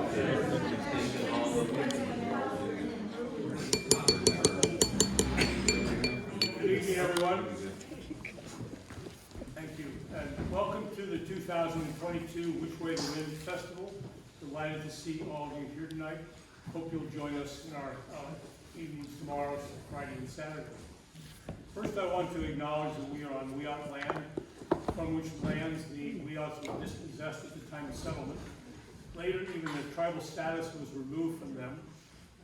Good evening, everyone. Thank you, and welcome to the 2022 Which Way to Win Festival. Delighted to see all of you here tonight. Hope you'll join us in our evenings tomorrow, Friday and Saturday. First, I want to acknowledge that we are on Wiyot land, from which lands the Wiyots were dispossessed at the time of settlement. Later, even the tribal status was removed from them.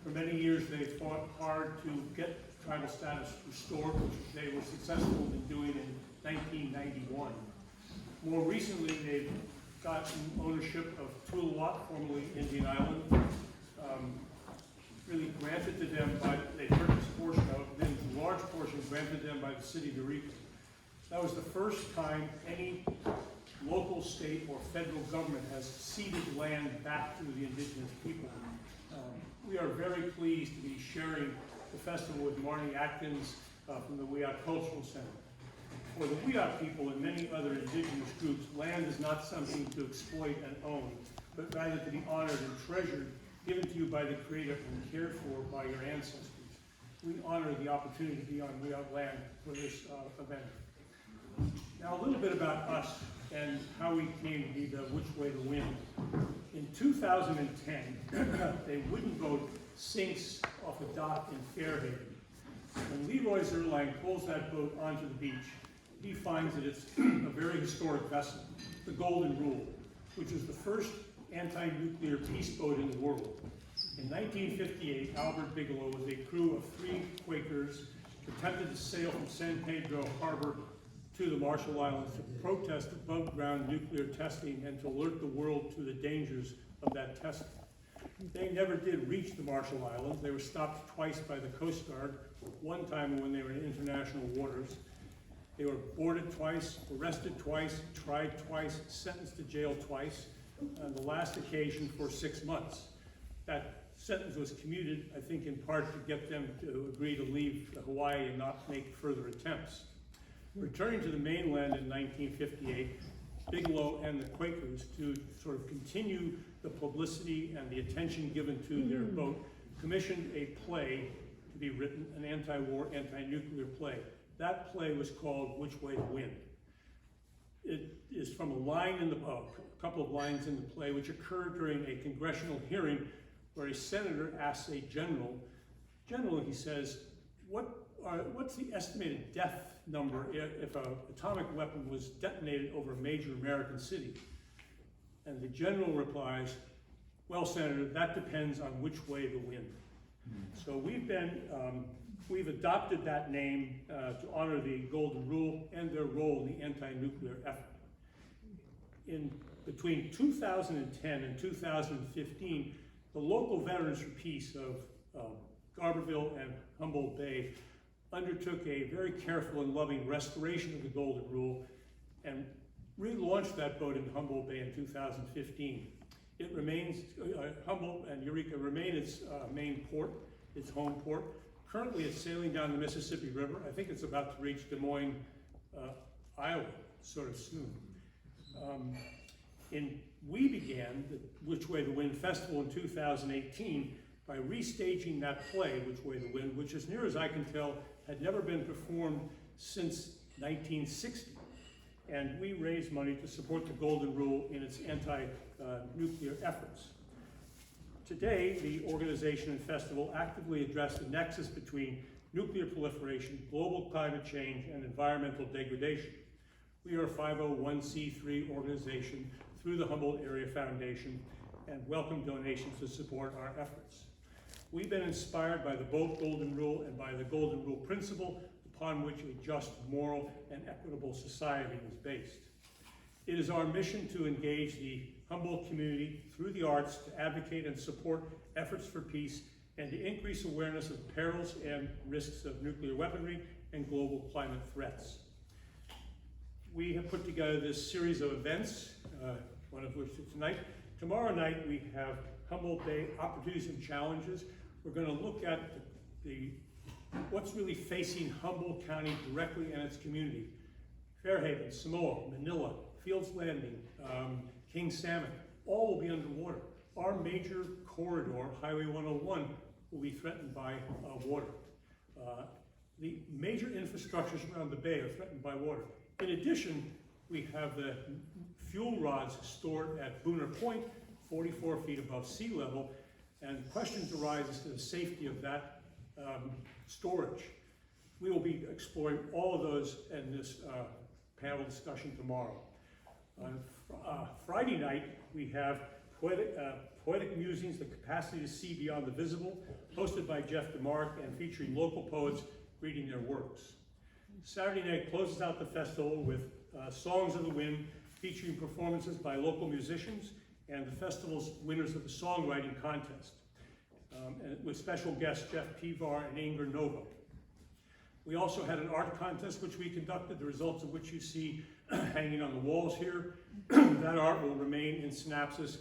For many years, they fought hard to get tribal status restored, which they were successful in doing in 1991. More recently, they've gotten ownership of Tuluwat, formerly Indian Island, really granted to them by, they purchased a portion of, then a large portion granted them by the city of Eureka. That was the first time any local, state, or federal government has ceded land back to the indigenous people. We are very pleased to be sharing the festival with Marnie Atkins from the Wiyot Cultural Center. For the Wiyot people and many other indigenous groups, land is not something to exploit and own, but rather to be honored and treasured, given to you by the Creator and cared for by your ancestors. We honor the opportunity to be on Wiyot land for this event. Now, a little bit about us and how we came to be the Which Way to Win. In 2010, a wooden boat sinks off a dock in Fairhaven. When Leroy Zerline pulls that boat onto the beach, he finds that it's a very historic vessel, the Golden Rule, which was the first anti-nuclear peace boat in the world. In 1958, Albert Bigelow, with a crew of 3 Quakers, attempted to sail from San Pedro Harbor to the Marshall Islands to protest above-ground nuclear testing and to alert the world to the dangers of that testing. They never did reach the Marshall Islands. They were stopped twice by the Coast Guard, one time when they were in international waters. They were boarded twice, arrested twice, tried twice, sentenced to jail twice, on the last occasion for 6 months. That sentence was commuted, I think, in part to get them to agree to leave Hawaii and not make further attempts. Returning to the mainland in 1958, Bigelow and the Quakers, to sort of continue the publicity and the attention given to their boat, commissioned a play to be written, an anti-war, anti-nuclear play. That play was called Which Way to Win. It is from a line in the book, a couple of lines in the play, which occurred during a congressional hearing where a senator asks a general, he says, what's the estimated death number if an atomic weapon was detonated over a major American city? And the general replies, well, Senator, that depends on which way to win. So we've adopted that name to honor the Golden Rule and their role in the anti-nuclear effort. Between 2010 and 2015, the local Veterans for Peace of Garberville and Humboldt Bay undertook a very careful and loving restoration of the Golden Rule and relaunched that boat in Humboldt Bay in 2015. It remains, Humboldt and Eureka remain its main port, its home port. Currently it's sailing down the Mississippi River. I think it's about to reach Des Moines, Iowa, sort of soon. We began the Which Way to Win Festival in 2018 by restaging that play, Which Way to Win, which, as near as I can tell, had never been performed since 1960. And we raised money to support the Golden Rule in its anti-nuclear efforts. Today, the organization and festival actively address the nexus between nuclear proliferation, global climate change, and environmental degradation. We are a 501c3 organization through the Humboldt Area Foundation and welcome donations to support our efforts. We've been inspired by the both Golden Rule and by the Golden Rule principle upon which a just, moral, and equitable society is based. It is our mission to engage the Humboldt community through the arts to advocate and support efforts for peace and to increase awareness of the perils and risks of nuclear weaponry and global climate threats. We have put together this series of events, one of which is tonight. Tomorrow night we have Humboldt Bay Opportunities and Challenges. We're going to look at what's really facing Humboldt County directly and its community. Fairhaven, Samoa, Manila, Fields Landing, King Salmon, all will be underwater. our major corridor, Highway 101, will be threatened by water. The major infrastructures around the bay are threatened by water. In addition, we have the fuel rods stored at Booner Point, 44 feet above sea level, and questions arise as to the safety of that storage. We will be exploring all of those in this panel discussion tomorrow. On Friday night, we have Poetic Musings, The Capacity to See Beyond the Visible, hosted by Jeff DeMarc and featuring local poets reading their works. Saturday night closes out the festival with Songs of the Wind, featuring performances by local musicians and the festival's winners of the songwriting contest, and with special guests Jeff Pivar and Inger Nova. We also had an art contest which we conducted, the results of which you see hanging on the walls here. That art will remain in Synopsis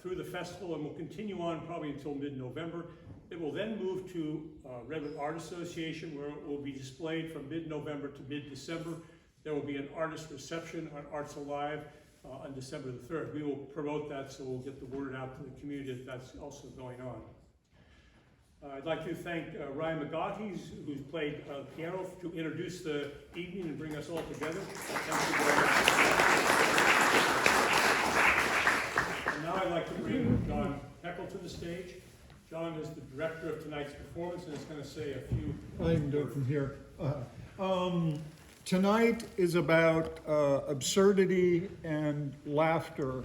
through the festival and will continue on probably until mid-November. It will then move to Redwood Art Association, where it will be displayed from mid-November to mid-December. There will be an artist reception on Arts Alive on December the 3rd. We will promote that, so we'll get the word out to the community that that's also going on. I'd like to thank Ryan McGaughey, who's played piano, to introduce the evening and bring us all together. Thank you very much. And now I'd like to bring John Heckel to the stage. John is the director of tonight's performance and is going to say a few I can do it from here. Tonight is about absurdity and laughter.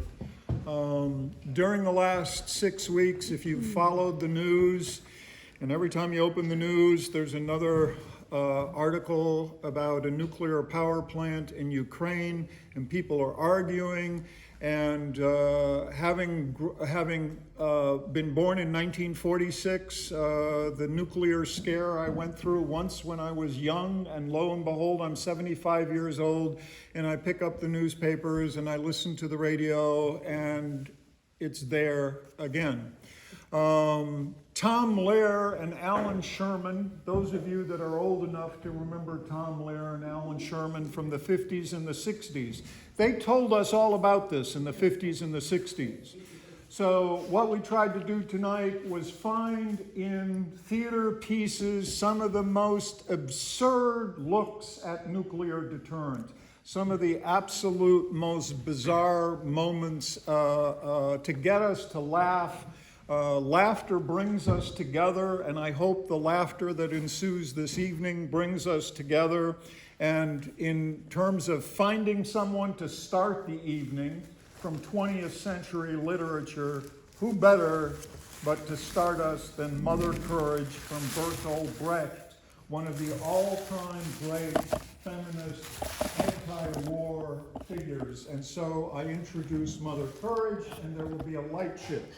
During the last 6 weeks, if you've followed the news, and every time you open the news, there's another article about a nuclear power plant in Ukraine, and people are arguing. And having been born in 1946, the nuclear scare I went through once when I was young, and lo and behold, I'm 75 years old, and I pick up the newspapers and I listen to the radio, and it's there again. Tom Lehrer and Alan Sherman, those of you that are old enough to remember Tom Lehrer and Alan Sherman from the 50s and the 60s, they told us all about this in the 50s and the 60s. So what we tried to do tonight was find in theater pieces some of the most absurd looks at nuclear deterrent, some of the absolute most bizarre moments to get us to laugh. Laughter brings us together, and I hope the laughter that ensues this evening brings us together. And in terms of finding someone to start the evening from 20th century literature, who better but to start us than Mother Courage from Bertolt Brecht, one of the all-time great feminist anti-war figures. And so I introduce Mother Courage, and there will be a light shift.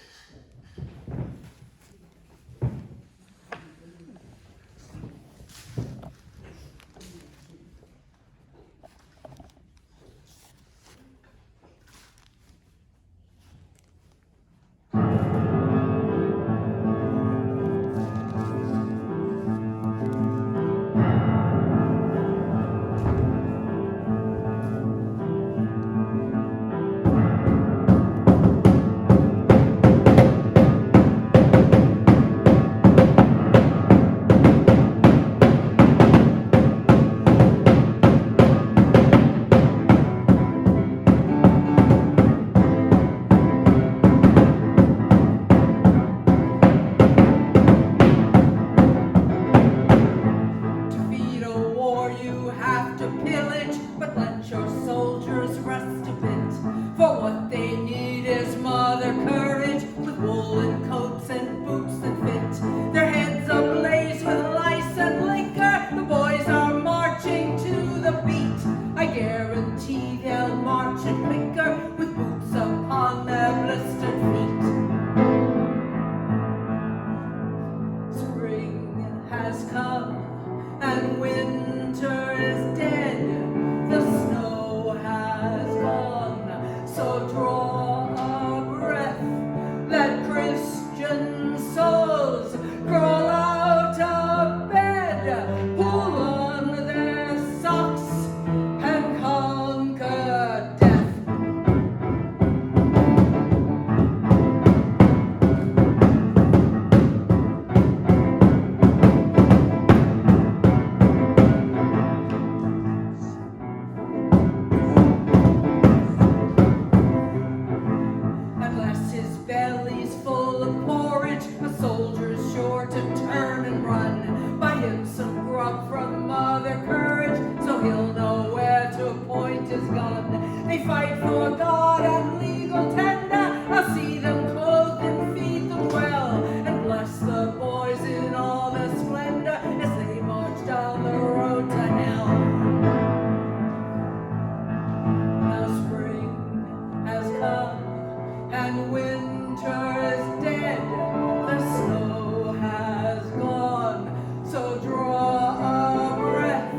And winter is dead, the snow has gone. So draw a breath,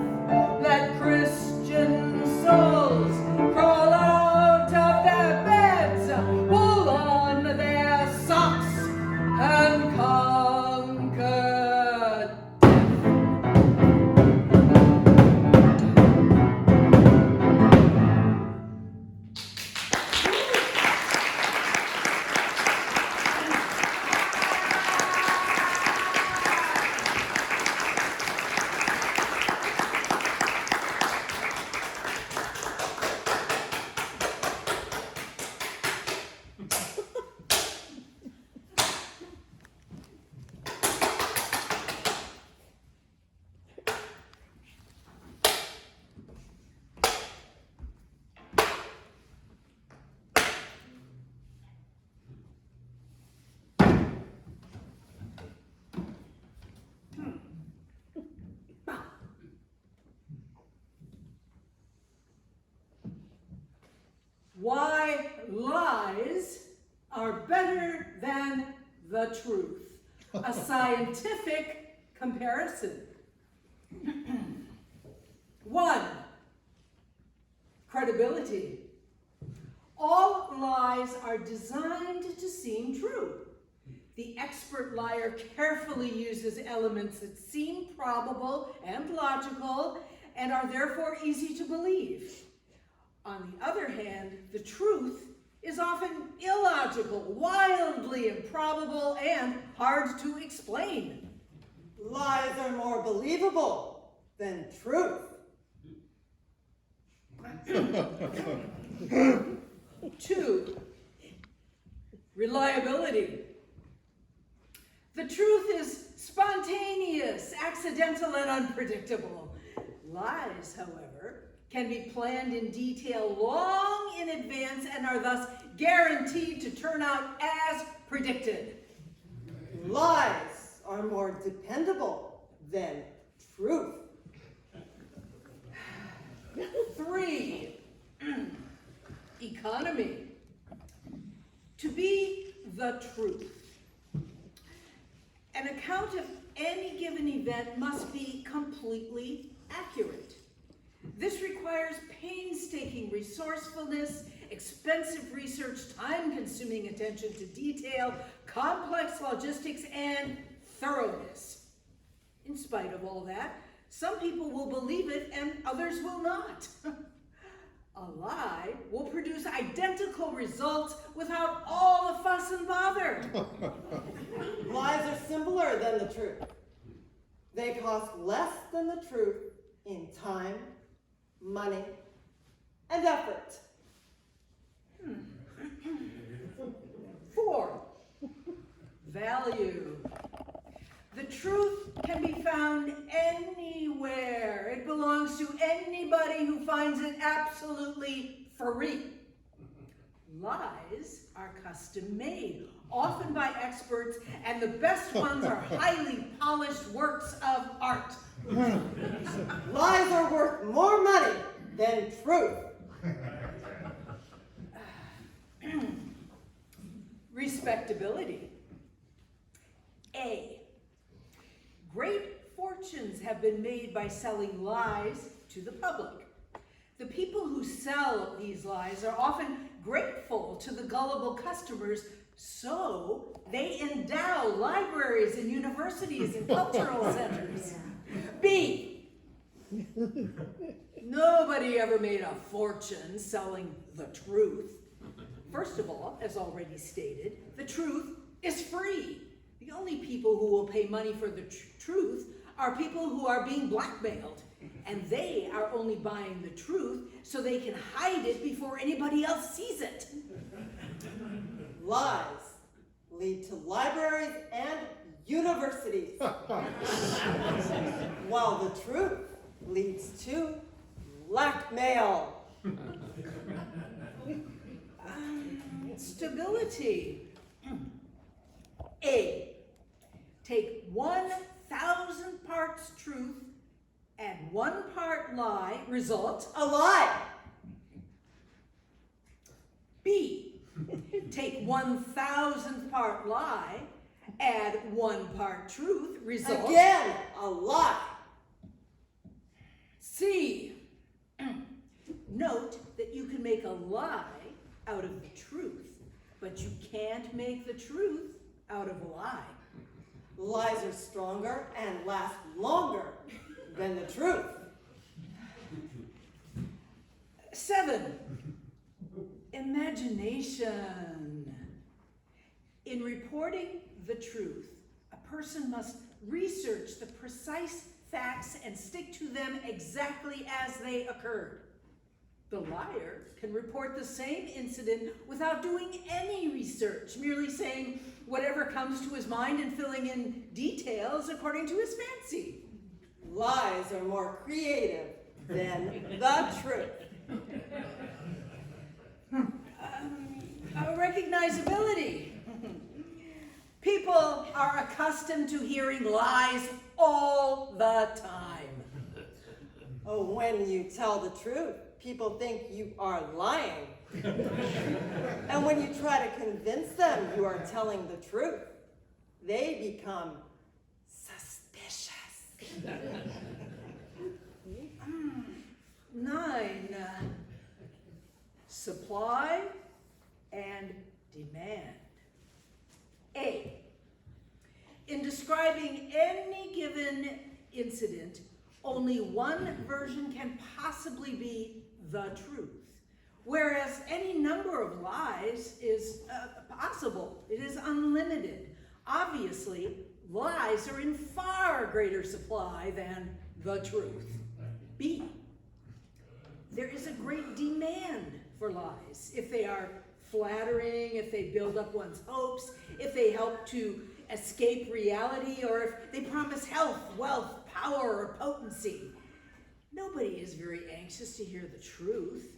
let Christian souls crawl out of their beds, pull on their socks, and conquer. Why lies are better than the truth. A scientific comparison. 1. Credibility. All lies are designed to seem true. The expert liar carefully uses elements that seem probable and logical and are therefore easy to believe. On the other hand, the truth is often illogical, wildly improbable, and hard to explain. Lies are more believable than truth. 2. Reliability. The truth is spontaneous, accidental, and unpredictable. Lies, however, can be planned in detail long in advance and are thus guaranteed to turn out as predicted. Lies are more dependable than truth. 3. Economy. To be the truth, an account of any given event must be completely accurate. This requires painstaking resourcefulness, expensive research, time-consuming attention to detail, complex logistics, and thoroughness. In spite of all that, some people will believe it and others will not. A lie will produce identical results without all the fuss and bother. Lies are simpler than the truth. They cost less than the truth in time, money, and effort. 4. Value. The truth can be found anywhere. It belongs to anybody who finds it absolutely free. Lies are custom made, often by experts, and the best ones are highly polished works of art. Lies are worth more money than truth. Respectability. A. Great fortunes have been made by selling lies to the public. The people who sell these lies are often grateful to the gullible customers, so they endow libraries and universities and cultural centers. B. Nobody ever made a fortune selling the truth. First of all, as already stated, the truth is free. The only people who will pay money for the truth are people who are being blackmailed, and they are only buying the truth so they can hide it before anybody else sees it. Lies lead to libraries and universities, while the truth leads to blackmail. Stability. A. Take 1,000 parts truth and 1 part lie, result A lie. B. Take 1,000th part lie, add 1 part truth, result. Again, a lie. C. Note that you can make a lie out of the truth, but you can't make the truth out of a lie. Lies are stronger and last longer than the truth. 7. Imagination. In reporting the truth, a person must research the precise facts and stick to them exactly as they occurred. The liar can report the same incident without doing any research, merely saying whatever comes to his mind and filling in details according to his fancy. Lies are more creative than the truth. Recognizability. People are accustomed to hearing lies all the time. Oh, when you tell the truth, people think you are lying. And when you try to convince them you are telling the truth, they become suspicious. 9. Supply and demand. A. In describing any given incident, only one version can possibly be the truth, whereas any number of lies is possible. It is unlimited. Obviously, lies are in far greater supply than the truth. B. There is a great demand for lies if they are flattering, if they build up one's hopes, if they help to escape reality, or if they promise health, wealth, power, or potency. Nobody is very anxious to hear the truth.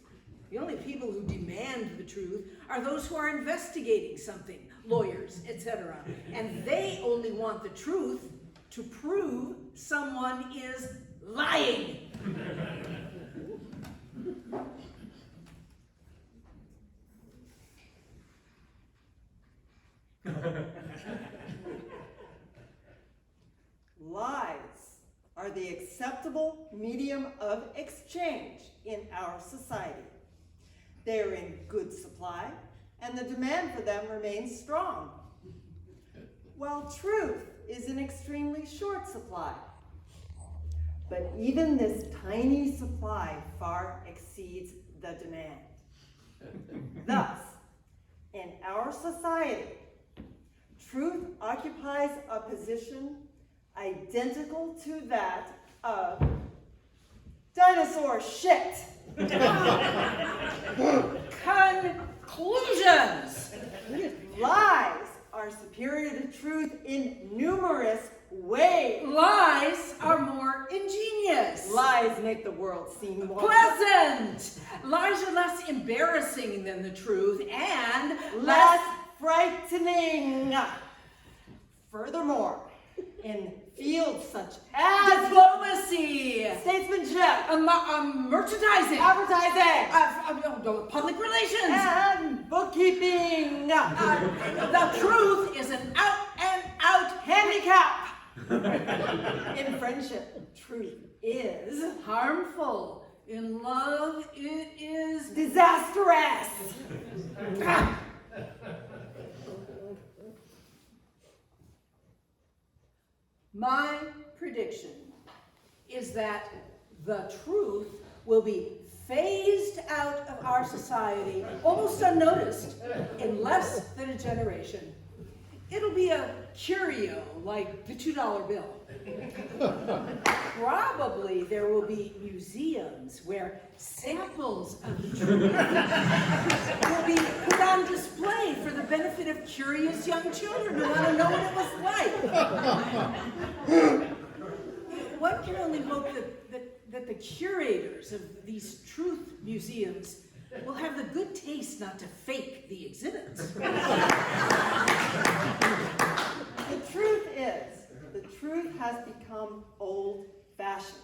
The only people who demand the truth are those who are investigating something, lawyers, etc. And they only want the truth to prove someone is lying. Lies are the acceptable medium of exchange in our society. They are in good supply, and the demand for them remains strong, while truth is in extremely short supply. But even this tiny supply far exceeds the demand. Thus, in our society, truth occupies a position identical to that of dinosaur shit. Conclusions. Lies are superior to truth in numerous ways. Lies are more ingenious. Lies make the world seem more Pleasant. Lies are less embarrassing than the truth and less frightening. Furthermore, in fields such as diplomacy, statesmanship, merchandising, advertising, public relations, and bookkeeping, the truth is an out-and-out handicap. In friendship, truth is harmful. In love, it is disastrous. My prediction is that the truth will be phased out of our society almost unnoticed in less than a generation. It'll be a curio like the $2 bill. Probably there will be museums where samples of the truth will be put on display for the benefit of curious young children who want to know what it was like. One can only hope that the curators of these truth museums will have the good taste not to fake the exhibits. The truth has become old-fashioned.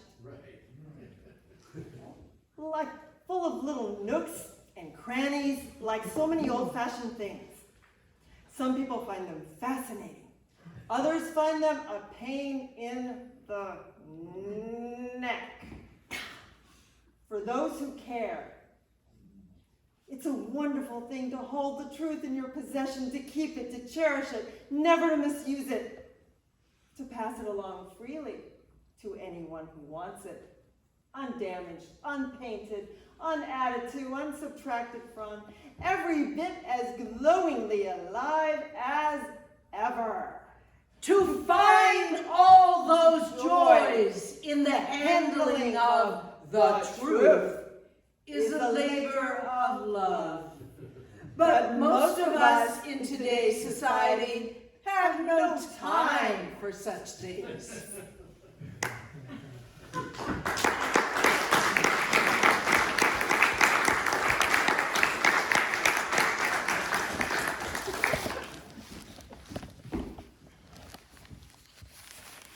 Like full of little nooks and crannies, like so many old-fashioned things. Some people find them fascinating. Others find them a pain in the neck. For those who care, it's a wonderful thing to hold the truth in your possession, to keep it, to cherish it, never to misuse it, to pass it along freely to anyone who wants it, undamaged, unpainted, unadded to, unsubtracted from, every bit as glowingly alive as ever. To find all those joys in the handling of the truth is a labor of love. But most of us in today's society have no time for such things.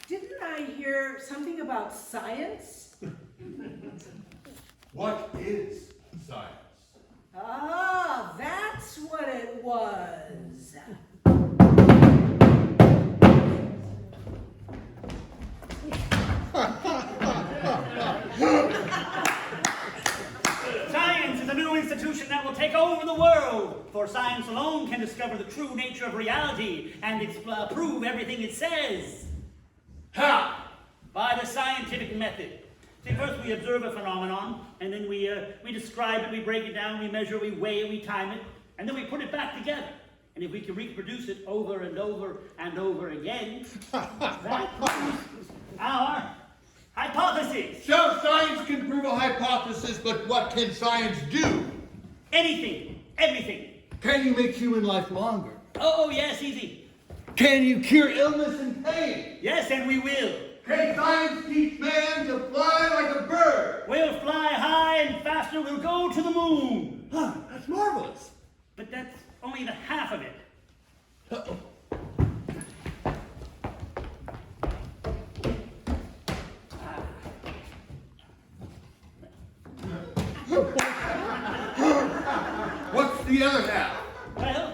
Didn't I hear something about science? What is science? Ah, that's what it was. Science is a new institution that will take over the world, for science alone can discover the true nature of reality and prove everything it says. How? By the scientific method. See, first we observe a phenomenon, and then we describe it, we break it down, we measure, we weigh, we time it, and then we put it back together. And if we can reproduce it over and over and over again, that proves our hypothesis. So science can prove a hypothesis, but what can science do? Anything, everything. Can you make human life longer? Oh, yes, easy. Can you cure illness and pain? Yes, and we will. Can science teach man to fly like a bird? We'll fly high and faster, we'll go to the moon. Huh, that's marvelous. But that's only the half of it. Uh-oh. What's the other half? Well,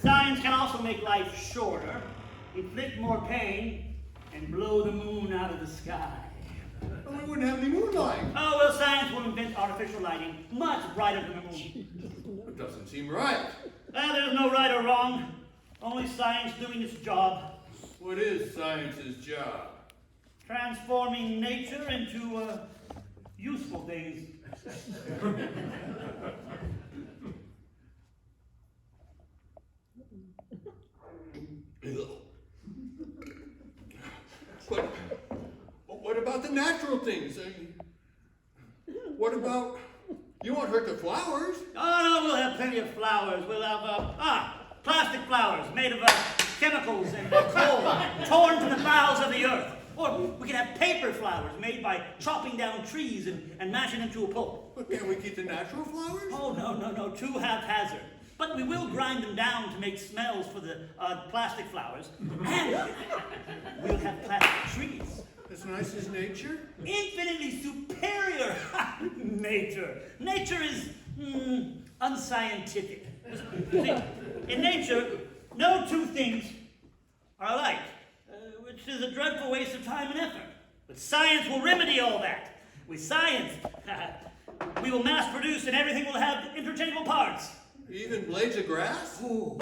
science can also make life shorter, inflict more pain, and blow the moon out of the sky. Well, we wouldn't have any moonlight. Oh, well, science will invent artificial lighting much brighter than the moon. It doesn't seem right. Well, there's no right or wrong, only science doing its job. What is science's job? Transforming nature into useful things. What about the natural things? What about, you won't hurt the flowers? Oh, no, we'll have plenty of flowers. We'll have, plastic flowers made of chemicals and coal torn from the bowels of the earth. Or we can have paper flowers made by chopping down trees and mashing them to a pulp. But can't we keep the natural flowers? Oh, no, too haphazard. But we will grind them down to make smells for the plastic flowers. And we'll have plastic trees. As nice as nature? Infinitely superior nature. Nature is unscientific. See, in nature, no two things are alike, which is a dreadful waste of time and effort. But science will remedy all that. With science, we will mass produce and everything will have interchangeable parts. Even blades of grass? Ooh.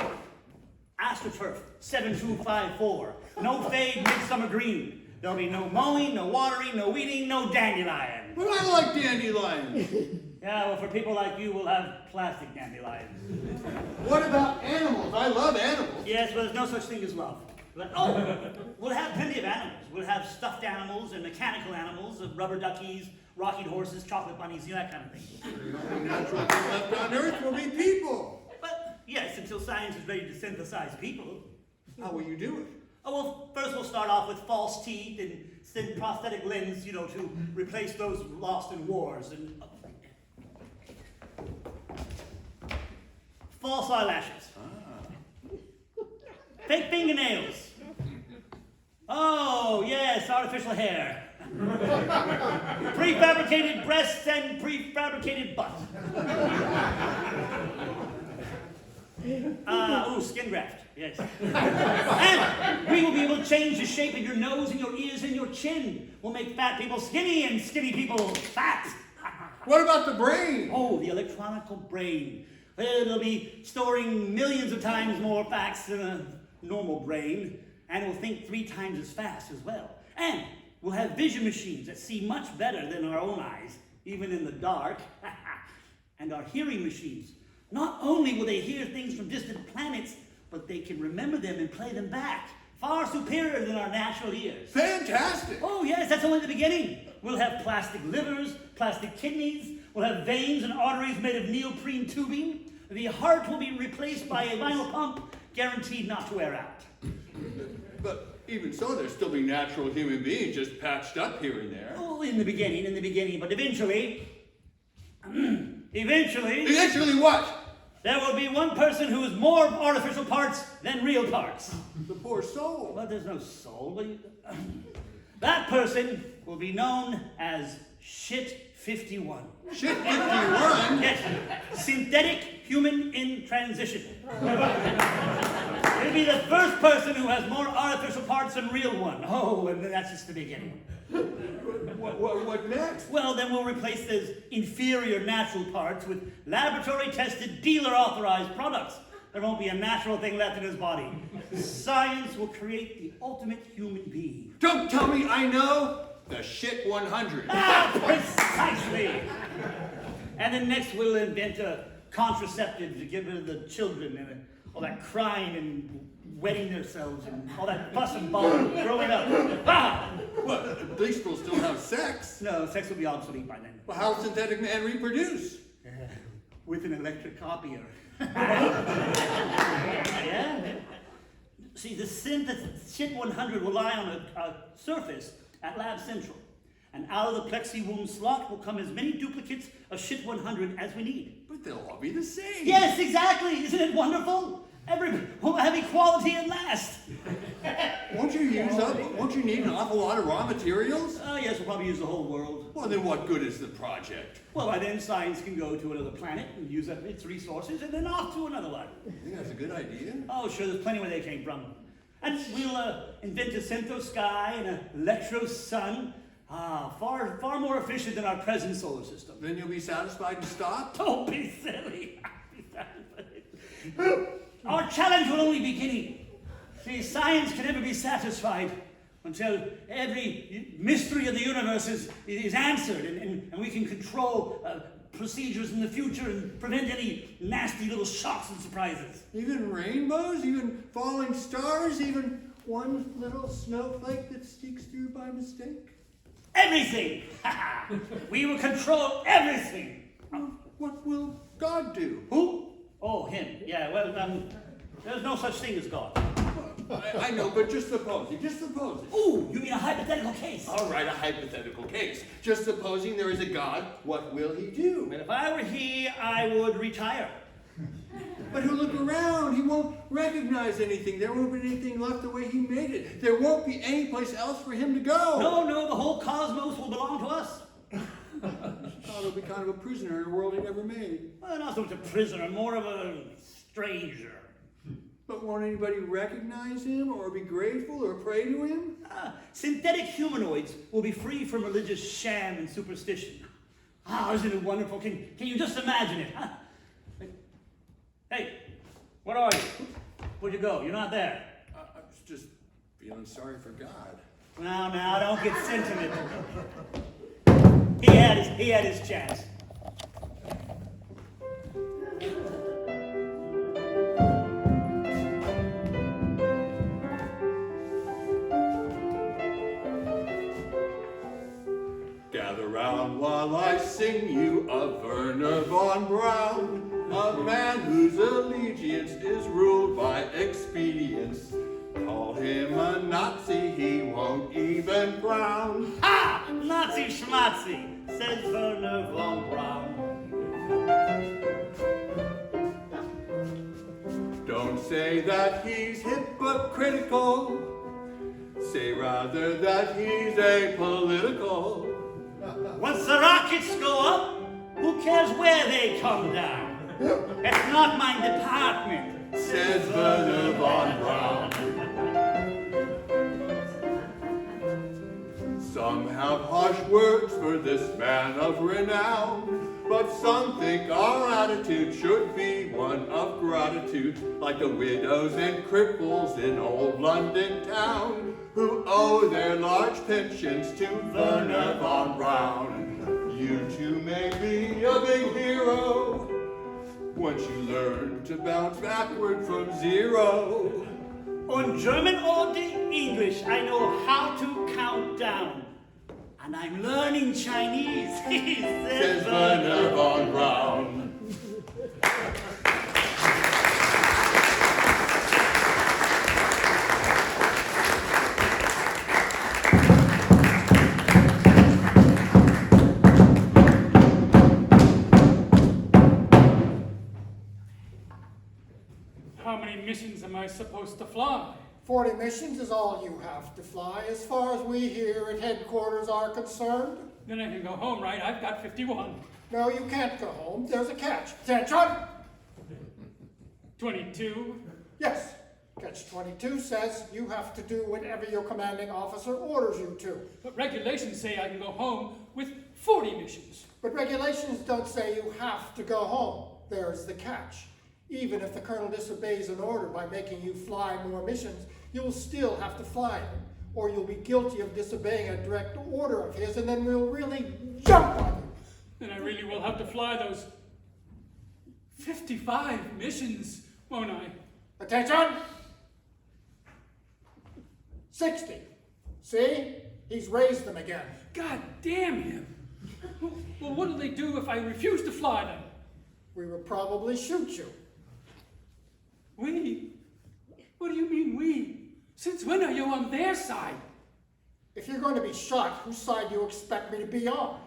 AstroTurf 7254. No fade, midsummer green. There'll be no mowing, no watering, no weeding, no dandelion. But I like dandelions. Yeah, well, for people like you, we'll have plastic dandelions. What about animals? I love animals. Yes, well, there's no such thing as love. But, we'll have plenty of animals. We'll have stuffed animals and mechanical animals, rubber duckies, rocking horses, chocolate bunnies, that kind of thing. The only natural thing left on earth will be people. But, yes, until science is ready to synthesize people. How will you do it? Oh, well, first we'll start off with false teeth and send prosthetic limbs, to replace those lost in wars. And false eyelashes. Fake fingernails. Oh, yes, artificial hair. Prefabricated breasts and prefabricated butt. Skin graft, yes. And we will be able to change the shape of your nose and your ears and your chin. We'll make fat people skinny and skinny people fat. What about the brain? Oh, the electronical brain. It'll be storing millions of times more facts than a normal brain, and it will think 3 times as fast as well. And we'll have vision machines that see much better than our own eyes, even in the dark. And our hearing machines. Not only will they hear things from distant planets, but they can remember them and play them back. Far superior than our natural ears. Fantastic! Oh yes, that's only the beginning. We'll have plastic livers, plastic kidneys, we'll have veins and arteries made of neoprene tubing. The heart will be replaced by a vinyl pump, guaranteed not to wear out. But even so, there'll still be natural human beings just patched up here and there. Oh, in the beginning, but eventually, Eventually what? there will be one person who is more artificial parts than real parts. The poor soul. Well, there's no soul, but that person will be known as Shit 51. Shit 51? Yes, synthetic human in transition. He'll be the first person who has more artificial parts than real one. Oh, and that's just the beginning. What next? Well, then we'll replace those inferior natural parts with laboratory-tested, dealer-authorized products. There won't be a natural thing left in his body. Science will create the ultimate human being. Don't tell me I know the Shit 100. Ah, precisely! And then next we'll invent a contraceptive to get rid of the children and all that crying and wetting themselves and all that fuss and bother growing up. Ah! Well, at least we'll still have sex. No, sex will be obsolete by then. Well, how will synthetic man reproduce? With an electric copier. Yeah? See, the Shit 100 will lie on a surface at Lab Central. And out of the plexi womb slot will come as many duplicates of Shit 100 as we need. But they'll all be the same. Yes, exactly! Isn't it wonderful? We'll have equality at last. Won't you need an awful lot of raw materials? Yes, we'll probably use the whole world. Well, then what good is the project? Well, by then science can go to another planet and use up its resources and then off to another one. I think that's a good idea. Oh, sure, there's plenty where they came from. And we'll invent a Centro sky and an Electro sun. Far more efficient than our present solar system. Then you'll be satisfied and stop? Don't be silly. Our challenge will only be beginning. See, science can never be satisfied until every mystery of the universe is answered and we can control procedures in the future and prevent any nasty little shocks and surprises. Even rainbows? Even falling stars? Even one little snowflake that sneaks through by mistake? Everything! We will control everything! What will God do? Who? Oh, him. Yeah, well, there's no such thing as God. I know, but just supposing. Ooh, you mean a hypothetical case? All right, a hypothetical case. Just supposing there is a God, what will he do? Well, if I were he, I would retire. But he'll look around. He won't recognize anything. There won't be anything left the way he made it. There won't be any place else for him to go. No, the whole cosmos will belong to us. He'll be kind of a prisoner in a world he never made. Well, not so much a prisoner, more of a stranger. But won't anybody recognize him or be grateful or pray to him? Synthetic humanoids will be free from religious sham and superstition. Isn't it wonderful? Can you just imagine it? Huh? Hey, what are you? Where'd you go? You're not there. I was just feeling sorry for God. Now, don't get sentimental. He had his chance. Gather round while I sing you of Werner von Braun, a man whose allegiance is ruled by expedience. Call him a Nazi, he won't even frown. Ha! Nazi schmatzi, says Werner von Braun. Don't say that he's hypocritical, say rather that he's apolitical. Once the rockets go up, who cares where they come down? That's not my department. Says Werner von Braun. Some have harsh words for this man of renown, but some think our attitude should be one of gratitude, like the widows and cripples in old London town, who owe their large pensions to Werner von Braun. You too may be a big hero, once you learn to bounce backward from zero. On German or the English, I know how to count down. And I'm learning Chinese, Says Werner von Braun. How many missions am I supposed to fly? 40 missions is all you have to fly, as far as we here at headquarters are concerned. Then I can go home, right? I've got 51. No, you can't go home. There's a catch. Attention! 22. Yes. Catch 22 says you have to do whatever your commanding officer orders you to. But regulations say I can go home with 40 missions. But regulations don't say you have to go home. There's the catch. Even if the colonel disobeys an order by making you fly more missions, you'll still have to fly them, or you'll be guilty of disobeying a direct order of his, and then we'll really jump on you. Then I really will have to fly those 55 missions, won't I? Attention! 60. See? He's raised them again. God damn him! Well, what'll they do if I refuse to fly them? We will probably shoot you. We? What do you mean we? Since when are you on their side? If you're going to be shot, whose side do you expect me to be on?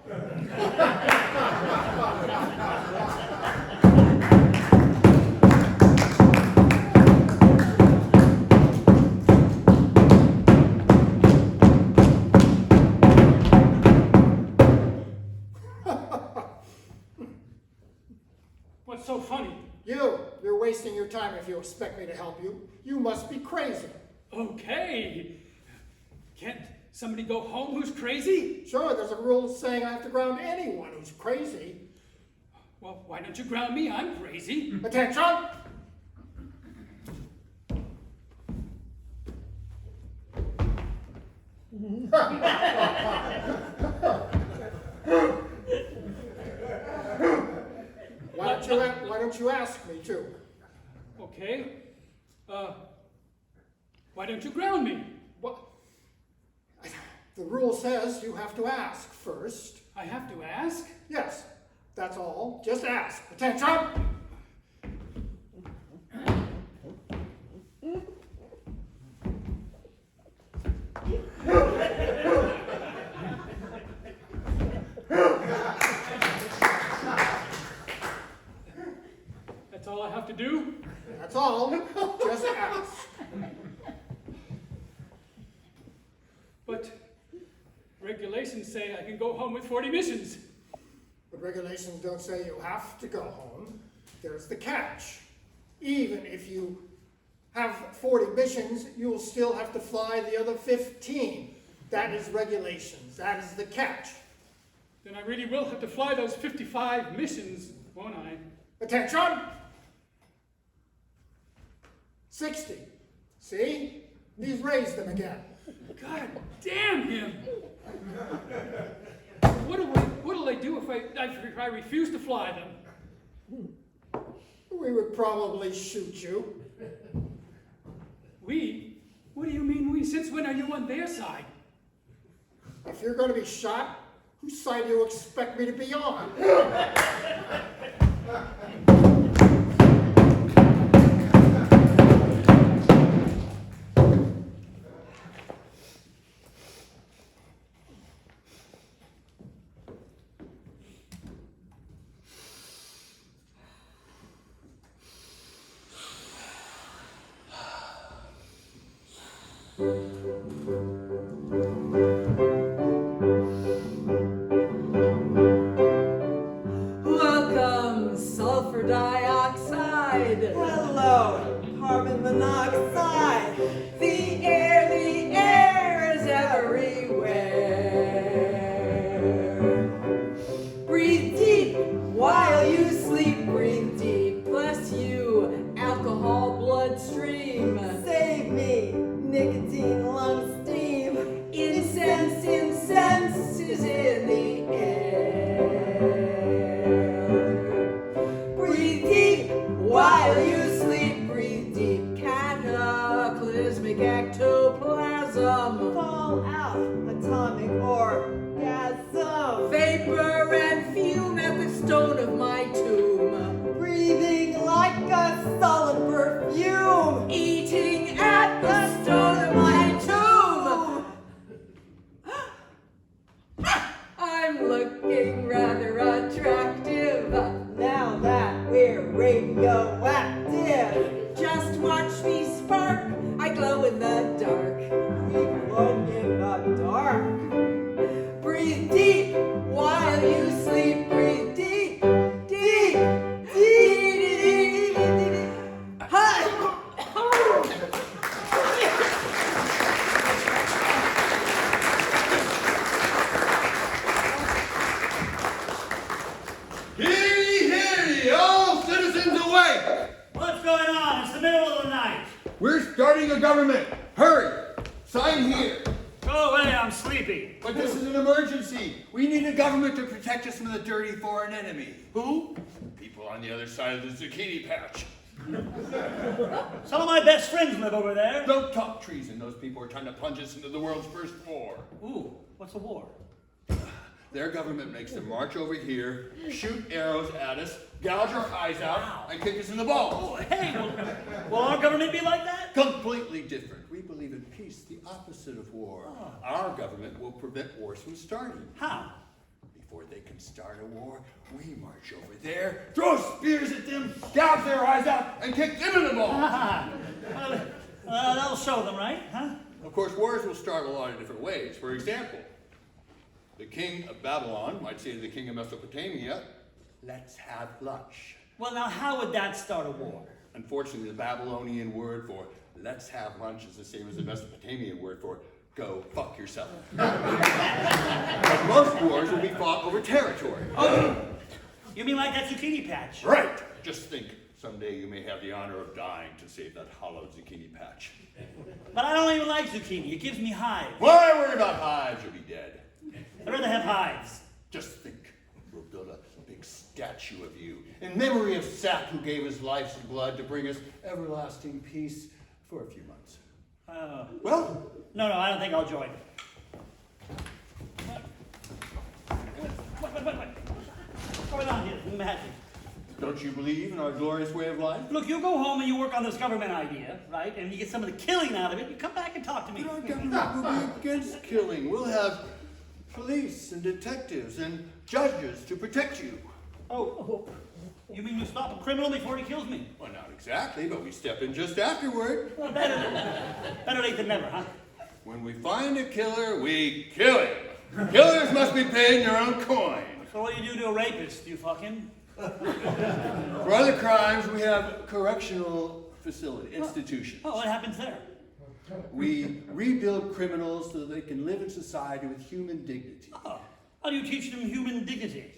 What's so funny? You're wasting your time if you expect me to help you. You must be crazy. Okay. Can't somebody go home who's crazy? Sure, there's a rule saying I have to ground anyone who's crazy. Well, why don't you ground me? I'm crazy. Attention! Why don't you ask me to? Okay. Why don't you ground me? What? The rule says you have to ask first. I have to ask? Yes, that's all. Just ask. Attention! That's all I have to do? That's all. Just ask. But regulations say I can go home with 40 missions. But regulations don't say you have to go home. There's the catch. Even if you have 40 missions, you'll still have to fly the other 15. That is regulations. That is the catch. Then I really will have to fly those 55 missions, won't I? Attention! 60. See? He's raised them again. God damn him! What'll they do if I refuse to fly them? We would probably shoot you. We? What do you mean we? Since when are you on their side? If you're going to be shot, whose side do you expect me to be on? Welcome, sulfur dioxide. carbon monoxide. The air is everywhere. Breathe deep while you sleep, breathe deep. Bless you, alcohol bloodstream. Save me, nicotine lung steam. Incense is in the air. Breathe deep while you sleep, breathe deep. Cataclysmic ectoplasm. Fall out, atomic orgasm. Vapor and fume at the stone of my tomb. Breathing like a solid perfume. Eating at the stone of my tomb. I'm looking rather attractive. Now that we're radioactive, Just watch me spark. I glow in the dark. we float in the dark. Breathe deep while you sleep. Breathe deep, deep, deep, deep, deep, deep. Hi. Hear ye, hear ye, all citizens awake! What's going on? It's the middle of the night. We're starting a government. Hurry! Sign here. Go away, I'm sleepy. But this is an emergency. We need a government to protect us from the dirty foreign enemy. Who? People on the other side of the zucchini patch. Some of my best friends live over there. Don't talk treason. Those people are trying to plunge us into the world's first war. Ooh, what's a war? Their government makes them march over here, shoot arrows at us, gouge our eyes out, and kick us in the balls. Oh, hey, will our government be like that? Completely different. We believe in peace, the opposite of war. Our government will prevent wars from starting. How? Before they can start a war, we march over there, throw spears at them, gouge their eyes out, and kick them in the balls. That'll show them, right? Huh? Of course, wars will start a lot of different ways. For example, the king of Babylon might say to the king of Mesopotamia, let's have lunch. Well, now, how would that start a war? Unfortunately, the Babylonian word for let's have lunch is the same as the Mesopotamian word for go fuck yourself. But most wars will be fought over territory. Oh, you mean like that zucchini patch? Right. Just think, someday you may have the honor of dying to save that hollow zucchini patch. But I don't even like zucchini. It gives me hives. Why worry about hives? You'll be dead. I'd rather have hives. Just think, we'll build a big statue of you in memory of Seth, who gave his life's blood to bring us everlasting peace for a few months. Well, No, I don't think I'll join. What? What's going on here? Magic. don't you believe in our glorious way of life? Look, you go home and you work on this government idea, right? And you get some of the killing out of it. You come back and talk to me. Our government will be against killing. We'll have police and detectives and judges to protect you. Oh, you mean you stop a criminal before he kills me? Well, not exactly, but we step in just afterward. Well, better late than never, huh? When we find a killer, we kill him. Killers must be paid in their own coin. So what do you do to a rapist? Do you fuck him? For other crimes, we have correctional facility, institutions. Oh, what happens there? We rebuild criminals so that they can live in society with human dignity. Oh, how do you teach them human dignity?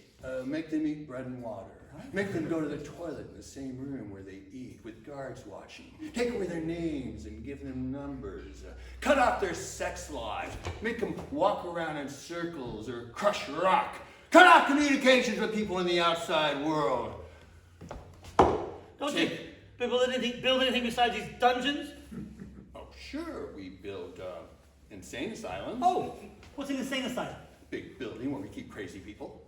Make them eat bread and water. Make them go to the toilet in the same room where they eat, with guards watching. Take away their names and give them numbers. Cut off their sex lives. Make them walk around in circles or crush rock. Cut off communications with people in the outside world. Don't you build anything besides these dungeons? Oh, sure, we build insane asylums. Oh, what's an insane asylum? Big building where we keep crazy people.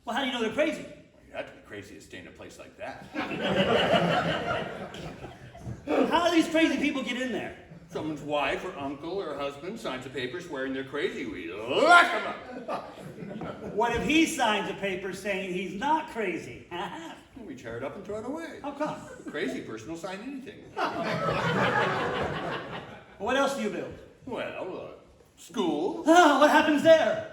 Well, how do you know they're crazy? You have to be crazy to stay in a place like that. How do these crazy people get in there? Someone's wife or uncle or husband signs a paper swearing they're crazy. We lock them up. What if he signs a paper saying he's not crazy? We tear it up and throw it away. How come? A crazy person will sign anything. What else do you build? Well, school. Oh, what happens there?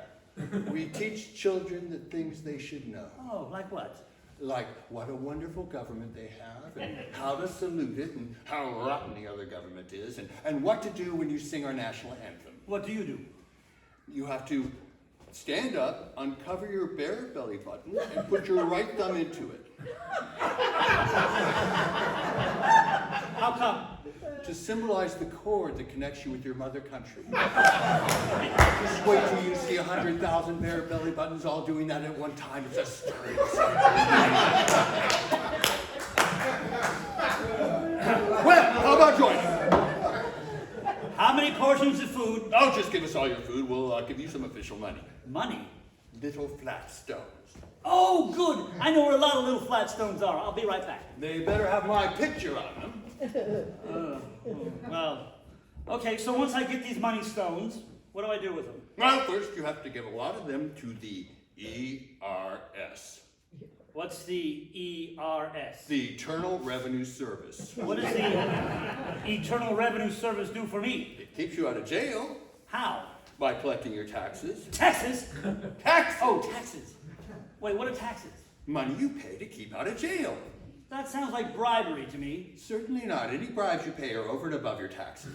We teach children the things they should know. Oh, like what? Like what a wonderful government they have, and how to salute it, and how rotten the other government is, and what to do when you sing our national anthem. What do you do? You have to stand up, uncover your bare belly button, and put your right thumb into it. How come? To symbolize the cord that connects you with your mother country. Just wait till you see 100,000 bare belly buttons all doing that at one time. It's a stirring sight. Well, how about joining? How many portions of food? Oh, just give us all your food. We'll give you some official money. Money. Little flat stones. Oh, good. I know where a lot of little flat stones are. I'll be right back. They better have my picture on them. Well, okay, so once I get these money stones, what do I do with them? Well, first you have to give a lot of them to the ERS. What's the ERS? The Internal Revenue Service. What does the Internal Revenue Service do for me? It keeps you out of jail How? by collecting your taxes. Taxes? Taxes! Oh, taxes. Wait, what are taxes? Money you pay to keep out of jail. That sounds like bribery to me. Certainly not. Any bribes you pay are over and above your taxes.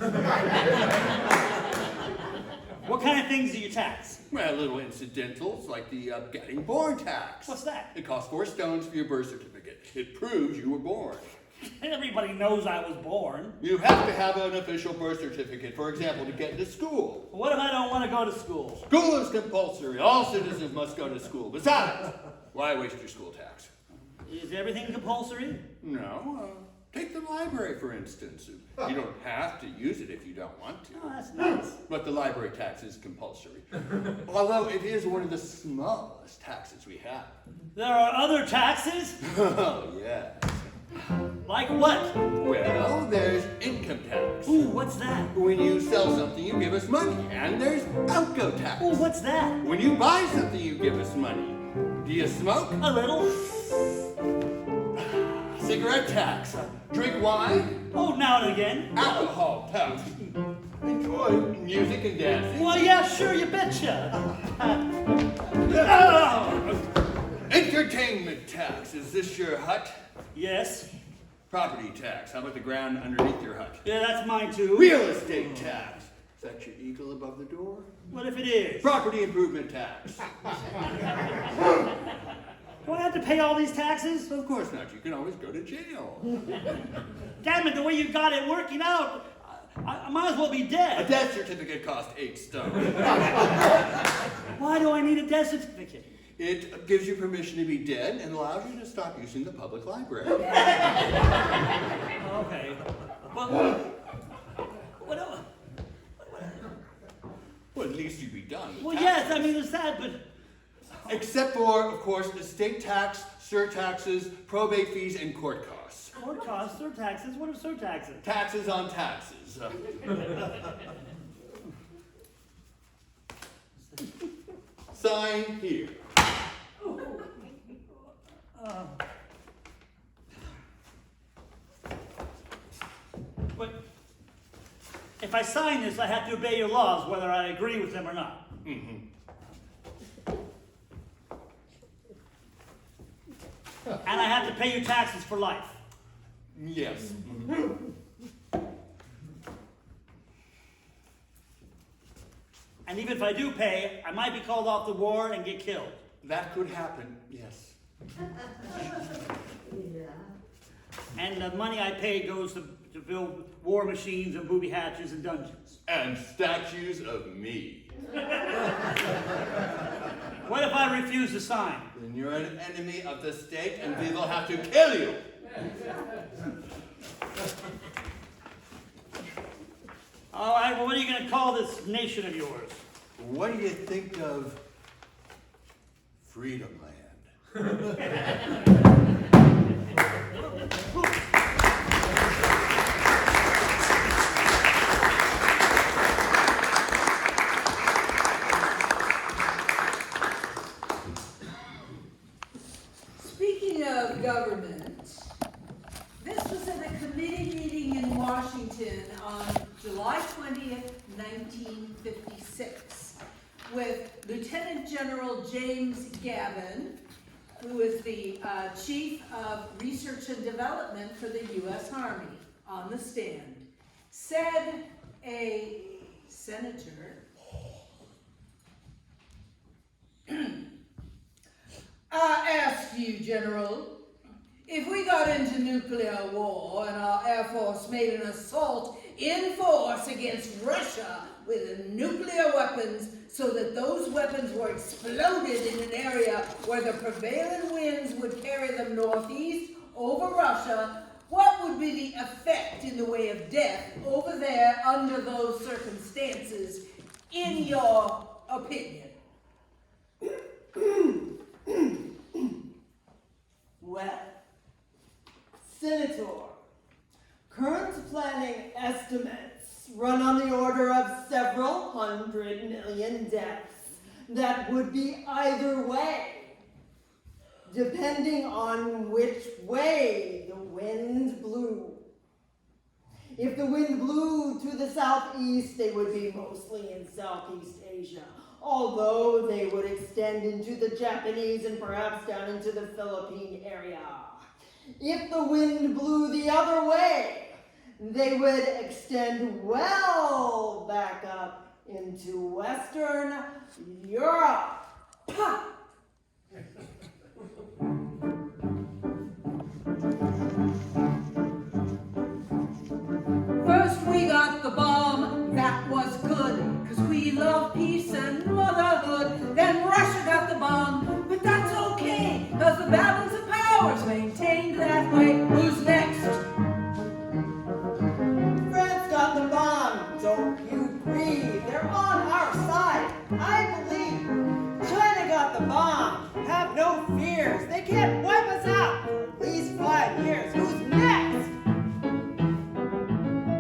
What kind of things do you tax? Well, little incidentals like the getting born tax. What's that? It costs 4 stones for your birth certificate. It proves you were born. Everybody knows I was born. You have to have an official birth certificate, for example, to get into school. What if I don't want to go to school? School is compulsory. All citizens must go to school. Besides, why waste your school tax? Is everything compulsory? No. Take the library, for instance. You don't have to use it if you don't want to. Oh, that's nice. But the library tax is compulsory. Although it is one of the smallest taxes we have. There are other taxes? Oh, yeah. Like what? Well, there's income tax. Ooh, what's that? When you sell something, you give us money. And there's outgo tax. Ooh, what's that? When you buy something, you give us money. Do you smoke? A little. Cigarette tax. Drink wine? Oh, now and again. Alcohol tax. Enjoy music and dancing. Well, yeah, sure, you betcha. Oh! Entertainment tax. Is this your hut? Yes. Property tax. How about the ground underneath your hut? Yeah, that's mine too. Real estate tax. Is that your eagle above the door? What if it is? Property improvement tax. Do I have to pay all these taxes? Of course not. You can always go to jail. Damn it, the way you got it working out, I might as well be A dead. death certificate costs 8 stones. Why do I need a death certificate? It gives you permission to be dead and allows you to stop using the public library. Okay. Well, Well, at least you'd be done. with well, taxes. yes, I mean, there's that, but Except for, of course, estate tax, surtaxes, probate fees, and court costs. court costs, surtaxes, what are surtaxes? Taxes on taxes. Sign here. But if I sign this, I have to obey your laws, whether I agree with them or not. And I have to pay you taxes for life. Yes. And even if I do pay, I might be called off the war and get killed. That could happen, yes. And the money I pay goes to build war machines and booby hatches and dungeons. And statues of me. What if I refuse to sign? Then you're an enemy of the state and we will have to kill you. All right, well, what are you going to call this nation of yours? What do you think of Freedom Land? Speaking of government, this was at a committee meeting in Washington on July 20th, 1956, with Lieutenant General James Gavin, who is the Chief of Research and Development for the U.S. Army, on the stand, said a senator, I ask you, General, if we got into nuclear war and our Air Force made an assault in force against Russia with nuclear weapons so that those weapons were exploded in an area where the prevailing winds would carry them northeast over Russia, what would be the effect in the way of death over there under those circumstances, in your opinion? Well, Senator, current planning estimates run on the order of several 100 million deaths that would be either way, depending on which way the wind blew. If the wind blew to the southeast, they would be mostly in Southeast Asia, although they would extend into the Japanese and perhaps down into the Philippine area. If the wind blew the other way, they would extend well back up into Western Europe. Ha! First we got the bomb, that was good, 'cause we love peace and motherhood. Then Russia got the bomb, but that's okay, 'cause the balance of power's maintained that way. Who's next? France got the bomb, don't you grieve, they're on our side, I believe. China got the bomb, have no fears, they can't wipe us out for at least 5 years. Who's next?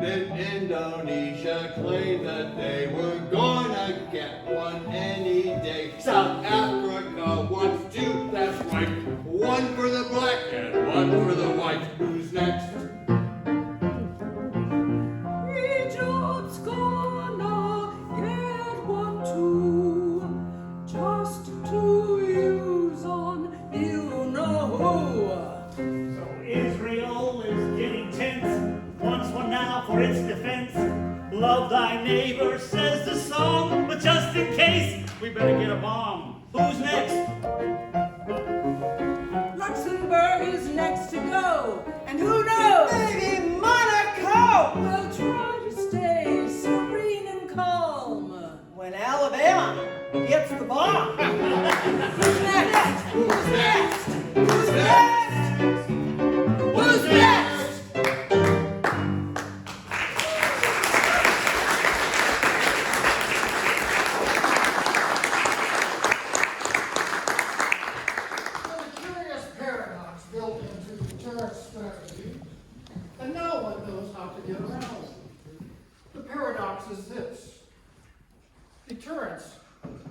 Then Indonesia claimed that they were gonna get one any day. South Africa wants two, that's right. One for the black and one for the white. Who's next? Egypt's gonna get one too, just to use on you know who. So Israel is getting tense, wants one now for its defense. Love thy neighbor, says the song, but just in case, we better get a bomb. Who's next? Luxembourg is next to go, and who knows? Maybe Monaco! We'll try to stay serene and calm. When Alabama gets the bomb. Who's next? Who's next? Who's next? Who's next? There's a curious paradox built into the deterrence strategy, and no one knows how to get around it. The paradox is this: deterrence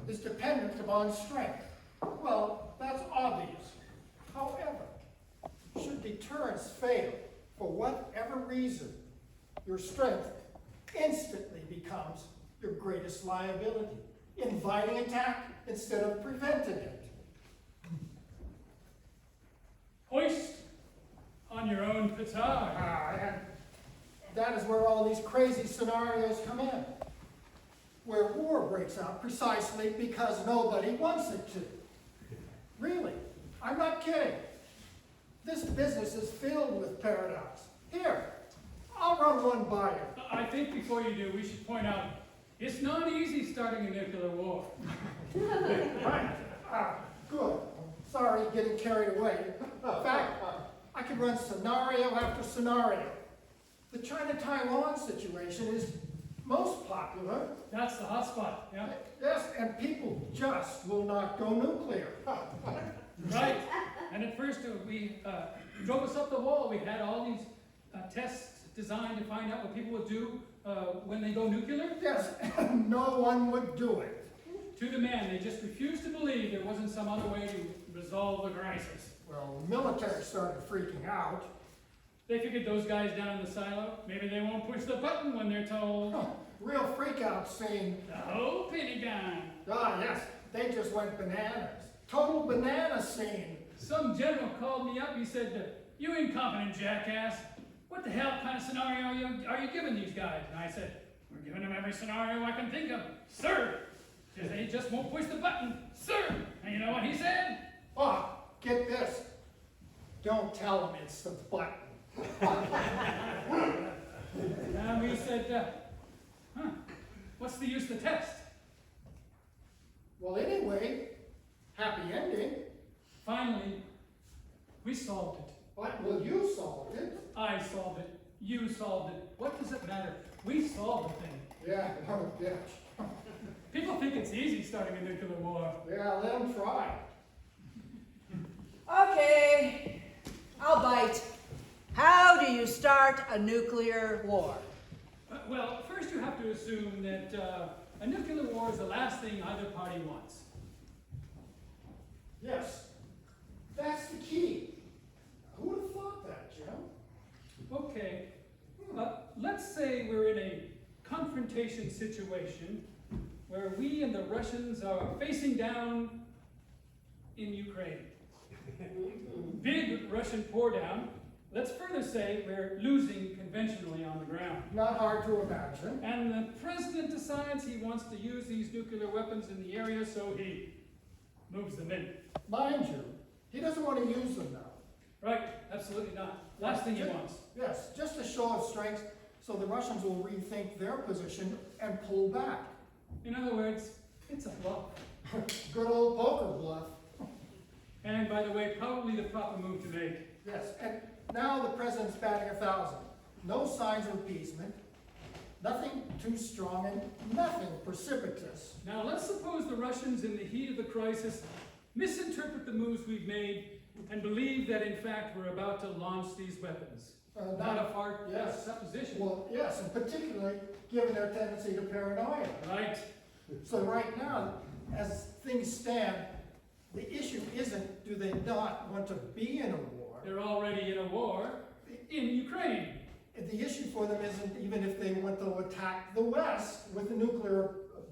is dependent upon strength. Well, that's obvious. However, should deterrence fail for whatever reason, your strength instantly becomes your greatest liability, inviting attack instead of preventing it. Hoist on your own petard. And that is where all these crazy scenarios come in, where war breaks out precisely because nobody wants it to. Really, I'm not kidding. This business is filled with paradox. Here, I'll run one by you. I think before you do, we should point out, it's not easy starting a nuclear war. Right. Good. Sorry, getting carried away. In fact, I could run scenario after scenario. The China-Taiwan situation is most popular. That's the hot spot, yeah? Yes, and people just will not go nuclear. Right. And at first we drove us up the wall. We had all these tests designed to find out what people would do when they go nuclear. Yes, and no one would do it. To the man, they just refused to believe there wasn't some other way to resolve the crisis. Well, the military started freaking out. They figured those guys down in the silo, maybe they won't push the button when they're told. Oh, real freak out scene. The whole Pentagon. Ah, yes, they just went bananas. Total banana scene. some general called me up. He said, "You incompetent jackass. What the hell kind of scenario are you giving these guys?" And I said, "We're giving them every scenario I can think of, sir. They just won't push the button, sir." And you know what he said? Oh, get this. Don't tell them it's the button. And we said, what's the use of the test? Well, anyway, happy ending. Finally, we solved it. What? Well, you solved it. I solved it. You solved it. What does it matter? We solved the thing. Yeah, what a bitch. People think it's easy starting a nuclear war. Yeah, let them try. Okay, I'll bite. How do you start a nuclear war? Well, first you have to assume that a nuclear war is the last thing either party wants. Yes, that's the key. Who would have thought that, Jim? Okay, let's say we're in a confrontation situation where we and the Russians are facing down in Ukraine. Big Russian pour down. Let's further say we're losing conventionally on the ground. Not hard to imagine. And the president decides he wants to use these nuclear weapons in the area, so he moves them in. Mind you, he doesn't want to use them now. Right, absolutely not. Last thing he wants. Yes, just a show of strength so the Russians will rethink their position and pull back. In other words, it's a bluff. Good old poker bluff. And by the way, probably the proper move to make. Yes, and now the president's batting 1,000. No signs of appeasement. Nothing too strong and nothing precipitous. Now let's suppose the Russians, in the heat of the crisis, misinterpret the moves we've made and believe that in fact we're about to launch these weapons. Not a far yes. supposition. Well, yes, and particularly given their tendency to paranoia. Right. So right now, as things stand, the issue isn't do they not want to be in a war. They're already in a war in Ukraine. The issue for them isn't even if they want to attack the West with a nuclear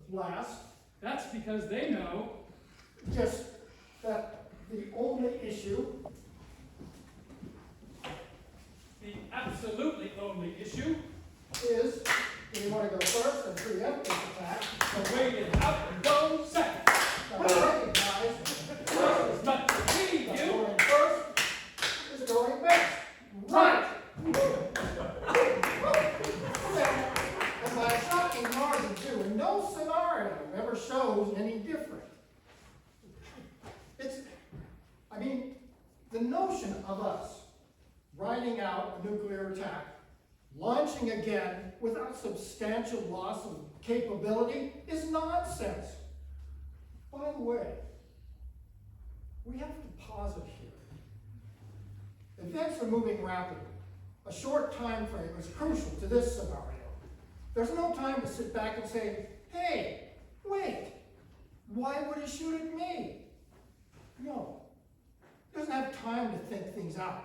blast, That's because they know just that the only issue, the absolutely only issue. is do you want to go first and preempt this attack? So wait it out and go second. Now recognize First is not to lead that you. going first is going best. Right! And by a shocking margin too, and no scenario ever shows any different. The notion of us riding out a nuclear attack, launching again without substantial loss of capability is nonsense. By the way, we have to pause it here. Events are moving rapidly. A short time frame is crucial to this scenario. There's no time to sit back and say, hey, wait, why would he shoot at me? No. He doesn't have time to think things out.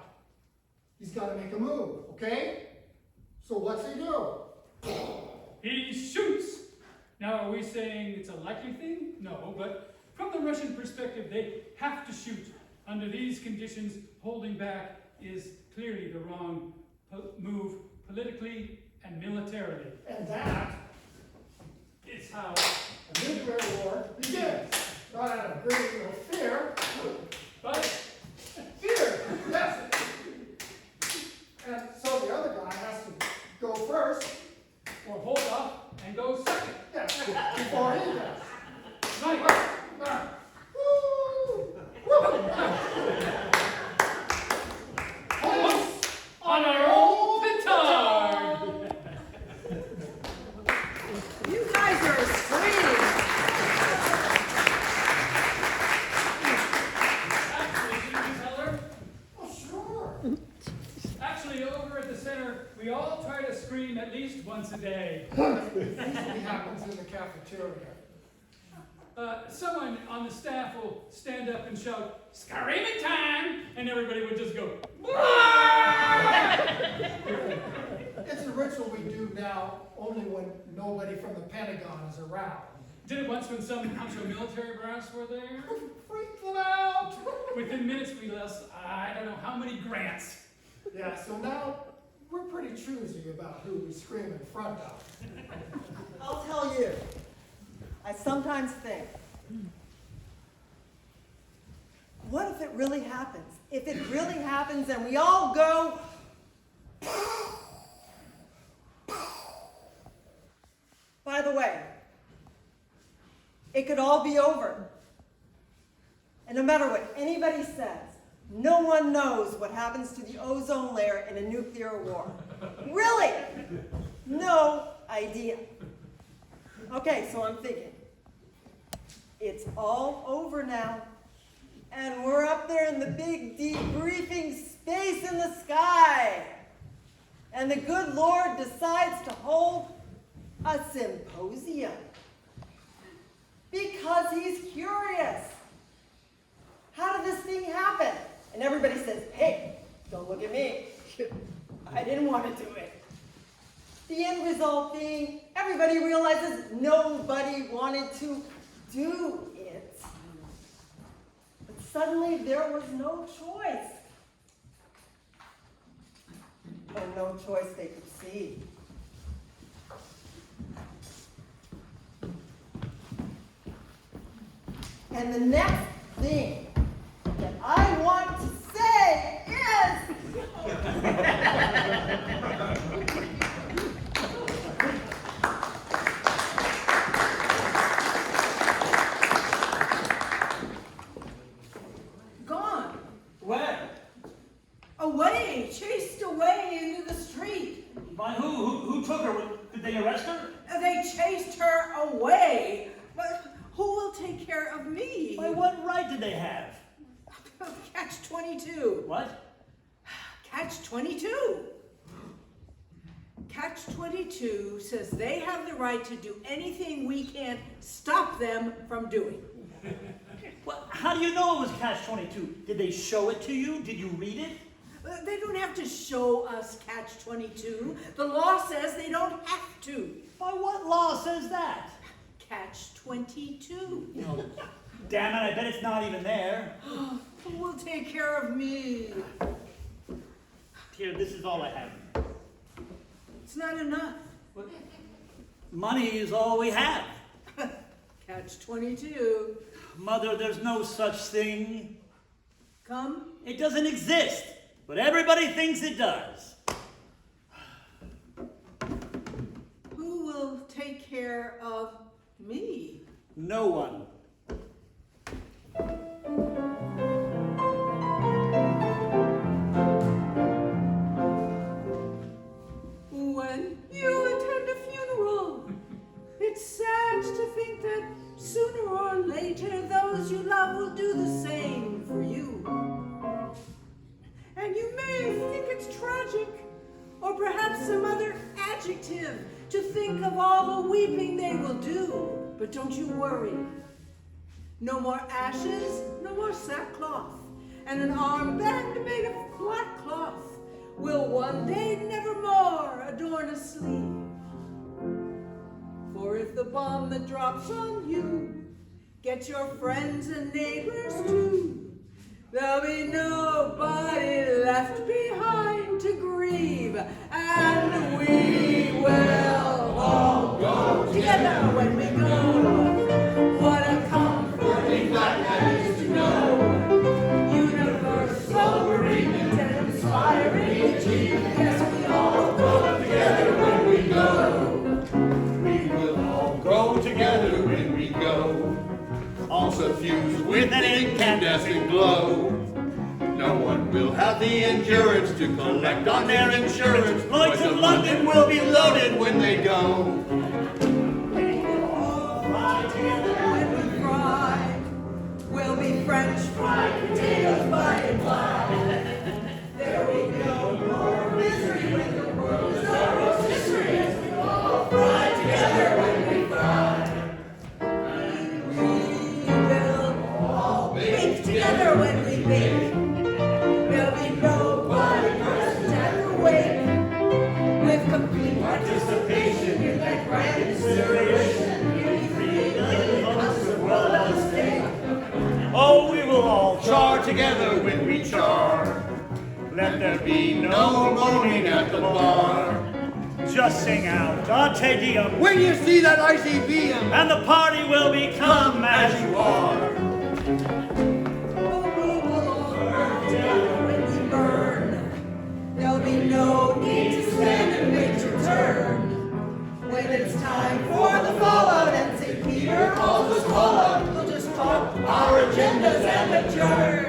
He's got to make a move, okay? So what's he do? He shoots. Now, are we saying it's a likely thing? No, but from the Russian perspective, they have to shoot. Under these conditions, holding back is clearly the wrong move politically and militarily. And that It's how a nuclear war begins. Not out of greed or fear, but fear, yes. And so the other guy has to go first, or hold off and go second. yes, before he does. Right. Woo! Woo! On our own petard. You guys are screaming. Actually, didn't you tell her? Oh, sure. Actually, over at the center, we all try to scream at least once a day. It usually happens in the cafeteria. Someone on the staff will stand up and shout, "Screaming time!" and everybody would just go, It's a ritual we do now only when nobody from the Pentagon is around. Did it once when some bunch of military brass were there. Freak them out! Within minutes we lost, I don't know how many grants. Yeah, so now we're pretty choosy about who we scream in front of. I'll tell you, I sometimes think, what if it really happens? If it really happens and we all go, by the way, it could all be over. And no matter what anybody says, no one knows what happens to the ozone layer in a nuclear war. Really? No idea. Okay, so I'm thinking, it's all over now. And we're up there in the big debriefing space in the sky. And the good Lord decides to hold a symposium. Because he's curious. How did this thing happen? And everybody says, hey, don't look at me. I didn't want to do it. The end result being, everybody realizes nobody wanted to do it. But suddenly there was no choice. Or no choice they could see. And the next thing that I want to say Gone. Where? Away, chased away into the street. By who? Who took her? Did they arrest her? They chased her away. But who will take care of me? By what right did they have? Catch-22. What? Catch-22. Catch-22 says they have the right to do anything we can't stop them from doing. Well, how do you know it was Catch-22? Did they show it to you? Did you read it? They don't have to show us Catch-22. The law says they don't have to. By what law says that? Catch-22. No. Damn it, I bet it's not even there. Who will take care of me? Here, this is all I have. It's not enough. Money is all we have. Catch-22. Mother, there's no such thing. Come. It doesn't exist, but everybody thinks it does. Who will take care of me? No one. When you attend a funeral, it's sad to think that sooner or later those you love will do the same for you. And you may think it's tragic, or perhaps some other adjective, to think of all the weeping they will do. But don't you worry. No more ashes, no more sackcloth, and an armband made of black cloth will one day nevermore adorn a sleeve. For if the bomb that drops on you gets your friends and neighbors too, there'll be nobody left behind to grieve, and we will all go together when we go. What a comforting fact that is to know. Universal agreement and inspiring achievement. Yes, we all go together when we go. We will all grow together when we go, all suffused with an incandescent glow. No one will have the endurance to collect on their insurance. Lloyd's of London will be loaded when they go. We will all fry together when we fry. We'll be French fried potatoes by and by. There will be no more misery when the world is our rotisserie. Yes, we will all fry together when we fry. And we will all bake together when we bake. There'll be nobody present at the wake, with complete participation in that grand together when we char. Let there be no moaning at the bar. Just sing out our Te Deum, When you see that icy beam, and the party will become as you are. When we burn, there'll be no need to stand and wait your turn. When it's time for the fallout and St. Peter calls us all out, we'll just talk our agendas and adjourn.